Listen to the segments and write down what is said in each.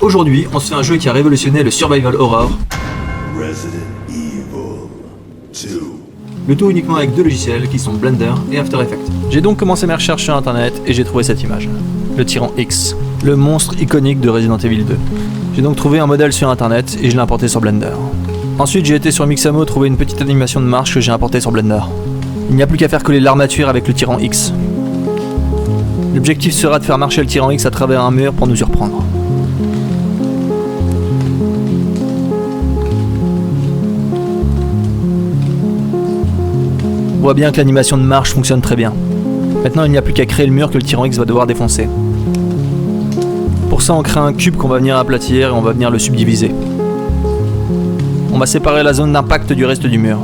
Aujourd'hui, on se fait un jeu qui a révolutionné le survival horror. Resident Evil 2. Le tout uniquement avec deux logiciels qui sont Blender et After Effects. J'ai donc commencé mes recherches sur internet et j'ai trouvé cette image. Le Tyran X, le monstre iconique de Resident Evil 2. J'ai donc trouvé un modèle sur internet et je l'ai importé sur Blender. Ensuite j'ai été sur Mixamo trouver une petite animation de marche que j'ai importée sur Blender. Il n'y a plus qu'à faire coller l'armature avec le Tyran X. L'objectif sera de faire marcher le Tyran X à travers un mur pour nous surprendre. On voit bien que l'animation de marche fonctionne très bien. Maintenant il n'y a plus qu'à créer le mur que le Tyran X va devoir défoncer. Pour ça on crée un cube qu'on va venir aplatir et on va venir le subdiviser. On va séparer la zone d'impact du reste du mur.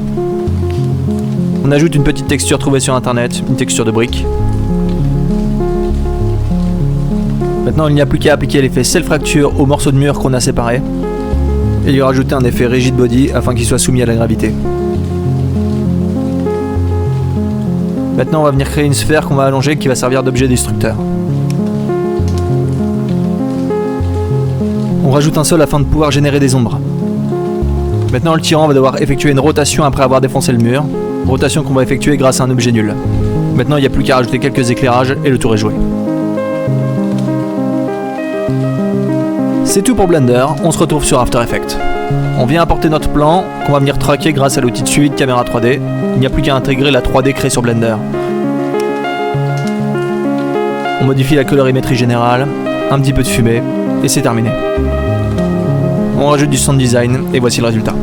On ajoute une petite texture trouvée sur internet, une texture de brique. Maintenant il n'y a plus qu'à appliquer l'effet self-fracture aux morceaux de mur qu'on a séparés et lui rajouter un effet rigid body afin qu'il soit soumis à la gravité. Maintenant on va venir créer une sphère qu'on va allonger qui va servir d'objet destructeur. On rajoute un sol afin de pouvoir générer des ombres. Maintenant le tyran va devoir effectuer une rotation après avoir défoncé le mur, rotation qu'on va effectuer grâce à un objet nul. Maintenant il n'y a plus qu'à rajouter quelques éclairages et le tour est joué. C'est tout pour Blender, on se retrouve sur After Effects. On vient importer notre plan, qu'on va venir traquer grâce à l'outil de suivi de caméra 3D. Il n'y a plus qu'à intégrer la 3D créée sur Blender. On modifie la colorimétrie générale, un petit peu de fumée, et c'est terminé. On rajoute du sound design, et voici le résultat.